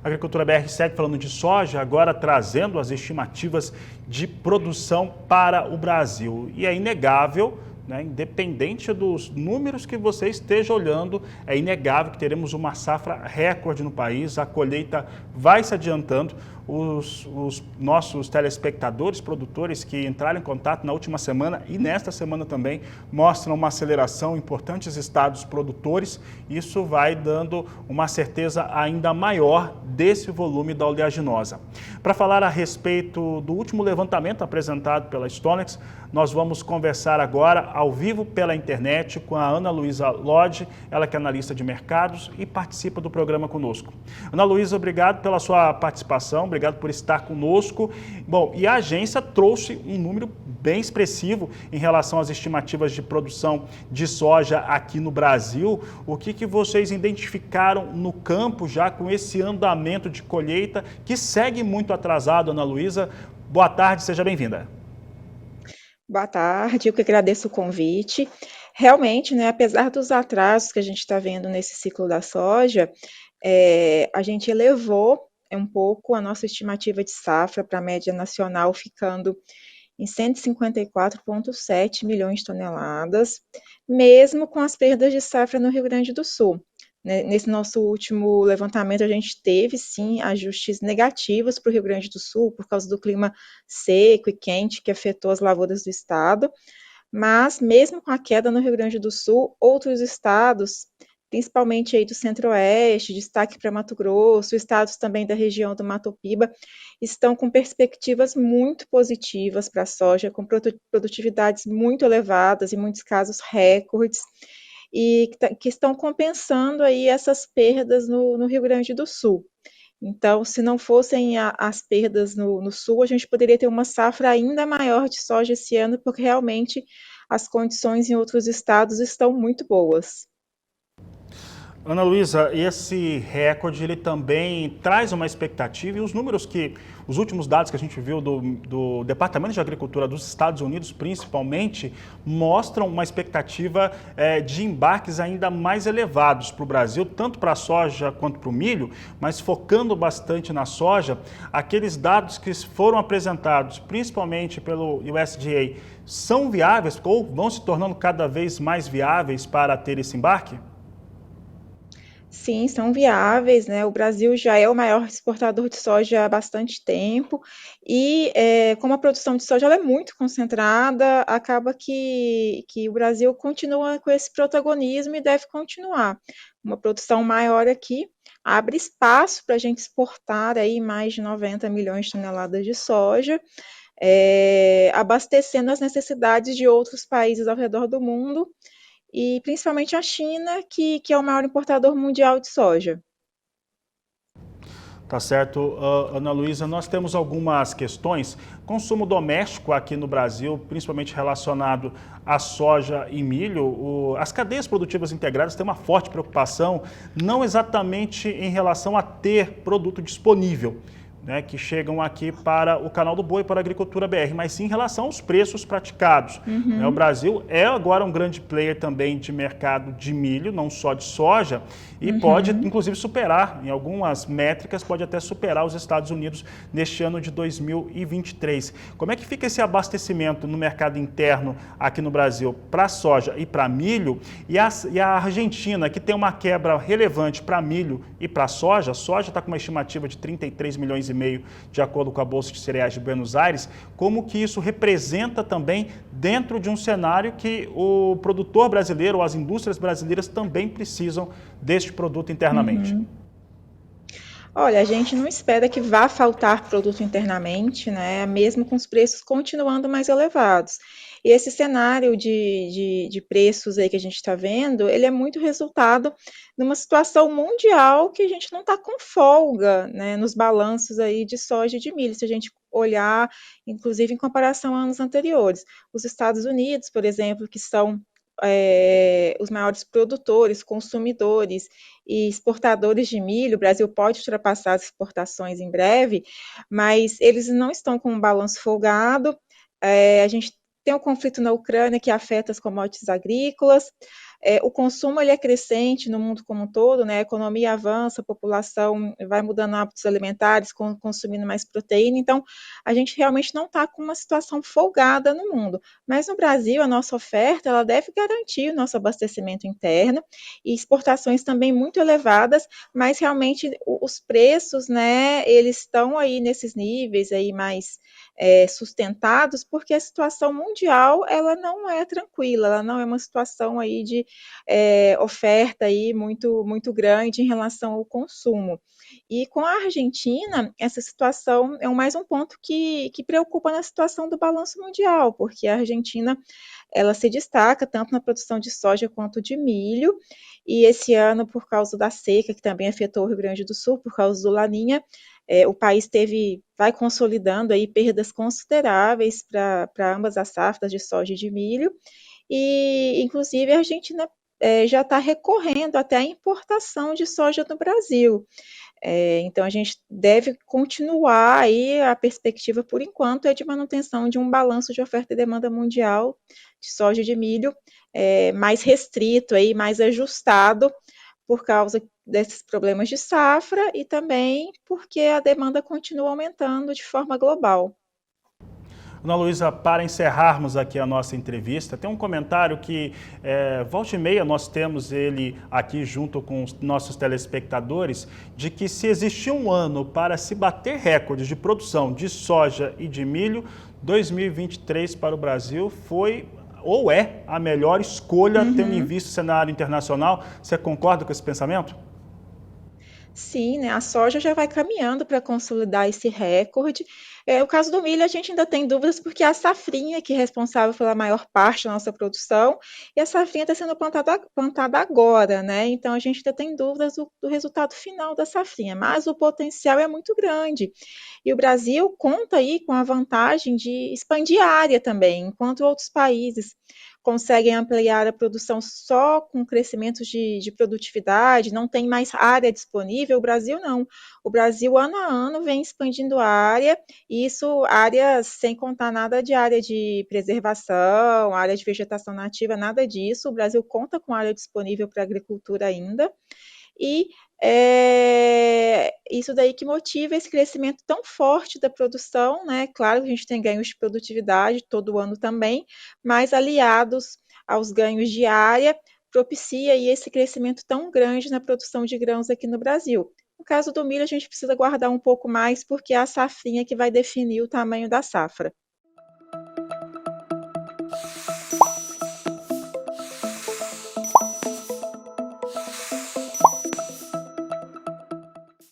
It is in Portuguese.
A Agricultura BR segue falando de soja, agora trazendo as estimativas de produção para o Brasil. E é inegável, né, independente dos números que você esteja olhando, é inegável que teremos uma safra recorde no país, a colheita vai se adiantando. Os nossos telespectadores, produtores que entraram em contato na última semana e nesta semana também mostram uma aceleração em importantes estados produtores. Isso vai dando uma certeza ainda maior desse volume da oleaginosa. Para falar a respeito do último levantamento apresentado pela Stonex, nós vamos conversar agora ao vivo pela internet com a Ana Luísa Lodge, ela que é analista de mercados e participa do programa conosco. Ana Luísa, obrigado pela sua participação, obrigado por estar conosco. Bom, e a agência trouxe um número bem expressivo em relação às estimativas de produção de soja aqui no Brasil. O que vocês identificaram no campo já com esse andamento de colheita que segue muito atrasado, Ana Luísa? Boa tarde, seja bem-vinda. Boa tarde, eu que agradeço o convite. Realmente, né, apesar dos atrasos que a gente está vendo nesse ciclo da soja, a gente elevou um pouco a nossa estimativa de safra para a média nacional, ficando em 154,7 milhões de toneladas, mesmo com as perdas de safra no Rio Grande do Sul. Nesse nosso último levantamento, a gente teve, sim, ajustes negativos para o Rio Grande do Sul, por causa do clima seco e quente que afetou as lavouras do estado, mas mesmo com a queda no Rio Grande do Sul, outros estados, principalmente aí do Centro-Oeste, destaque para Mato Grosso, estados também da região do Mato Piba, estão com perspectivas muito positivas para a soja, com produtividades muito elevadas, em muitos casos recordes, e que estão compensando aí essas perdas no Rio Grande do Sul. Então, se não fossem as perdas no Sul, a gente poderia ter uma safra ainda maior de soja esse ano, porque realmente as condições em outros estados estão muito boas. Ana Luísa, esse recorde ele também traz uma expectativa e os últimos dados que a gente viu do Departamento de Agricultura dos Estados Unidos, principalmente, mostram uma expectativa de embarques ainda mais elevados para o Brasil, tanto para a soja quanto para o milho, mas focando bastante na soja, aqueles dados que foram apresentados, principalmente pelo USDA, são viáveis ou vão se tornando cada vez mais viáveis para ter esse embarque? Sim, são viáveis, né? O Brasil já é o maior exportador de soja há bastante tempo e, como a produção de soja ela é muito concentrada, acaba que o Brasil continua com esse protagonismo e deve continuar. Uma produção maior aqui abre espaço para a gente exportar aí mais de 90 milhões de toneladas de soja, abastecendo as necessidades de outros países ao redor do mundo e principalmente a China, que é o maior importador mundial de soja. Tá certo, Ana Luísa, nós temos algumas questões. Consumo doméstico aqui no Brasil, principalmente relacionado à soja e milho, as cadeias produtivas integradas têm uma forte preocupação, não exatamente em relação a ter produto disponível, né, que chegam aqui para o canal do Boi, para a Agricultura BR, mas sim em relação aos preços praticados. O Brasil é agora um grande player também de mercado de milho, não só de soja, e pode, inclusive, superar, em algumas métricas, pode até superar os Estados Unidos neste ano de 2023. Como é que fica esse abastecimento no mercado interno aqui no Brasil para soja e para milho? E a Argentina, que tem uma quebra relevante para milho e para soja, a soja está com uma estimativa de 33 milhões e meio, de acordo com a Bolsa de Cereais de Buenos Aires, como que isso representa também dentro de um cenário que o produtor brasileiro, ou as indústrias brasileiras também precisam deste produto internamente? Olha, a gente não espera que vá faltar produto internamente, né? Mesmo com os preços continuando mais elevados. E esse cenário de preços aí que a gente está vendo, ele é muito resultado de uma situação mundial que a gente não está com folga, né, nos balanços aí de soja e de milho, se a gente olhar, inclusive em comparação a anos anteriores. Os Estados Unidos, por exemplo, que são os maiores produtores, consumidores e exportadores de milho, o Brasil pode ultrapassar as exportações em breve, mas eles não estão com um balanço folgado. A gente tem o conflito na Ucrânia que afeta as commodities agrícolas, o consumo ele é crescente no mundo como um todo, né? A economia avança, a população vai mudando hábitos alimentares, consumindo mais proteína, então a gente realmente não está com uma situação folgada no mundo. Mas no Brasil, a nossa oferta ela deve garantir o nosso abastecimento interno e exportações também muito elevadas, mas realmente os preços, né, eles estão aí nesses níveis aí mais sustentados, porque a situação mundial ela não é tranquila, ela não é uma situação aí de oferta aí muito grande em relação ao consumo. E com a Argentina, essa situação é mais um ponto que preocupa na situação do balanço mundial, porque a Argentina ela se destaca tanto na produção de soja quanto de milho, e esse ano, por causa da seca, que também afetou o Rio Grande do Sul, por causa do Laninha, o país vai consolidando aí perdas consideráveis para ambas as safras de soja e de milho, e inclusive a Argentina já está recorrendo até à importação de soja no Brasil. Então a gente deve continuar aí, a perspectiva por enquanto é de manutenção de um balanço de oferta e demanda mundial de soja e de milho mais restrito, aí, mais ajustado por causa desses problemas de safra e também porque a demanda continua aumentando de forma global. Ana Luísa, para encerrarmos aqui a nossa entrevista, tem um comentário que, volta e meia, nós temos ele aqui junto com os nossos telespectadores, de que se existir um ano para se bater recordes de produção de soja e de milho, 2023 para o Brasil foi ou é a melhor escolha, tendo em vista o cenário internacional. Você concorda com esse pensamento? Sim, né, a soja já vai caminhando para consolidar esse recorde. O caso do milho a gente ainda tem dúvidas, porque é a safrinha que é responsável pela maior parte da nossa produção, e a safrinha está sendo plantada agora, né? Então a gente ainda tem dúvidas do resultado final da safrinha, mas o potencial é muito grande. E o Brasil conta aí com a vantagem de expandir a área também, enquanto outros países conseguem ampliar a produção só com crescimento de produtividade, não tem mais área disponível, o Brasil não. O Brasil, ano a ano, vem expandindo a área, e isso áreas sem contar nada de área de preservação, área de vegetação nativa, nada disso. O Brasil conta com área disponível para agricultura ainda, e isso daí que motiva esse crescimento tão forte da produção, né? Claro que a gente tem ganhos de produtividade todo ano também, mas aliados aos ganhos de área, propicia aí esse crescimento tão grande na produção de grãos aqui no Brasil. No caso do milho, a gente precisa guardar um pouco mais, porque é a safrinha que vai definir o tamanho da safra.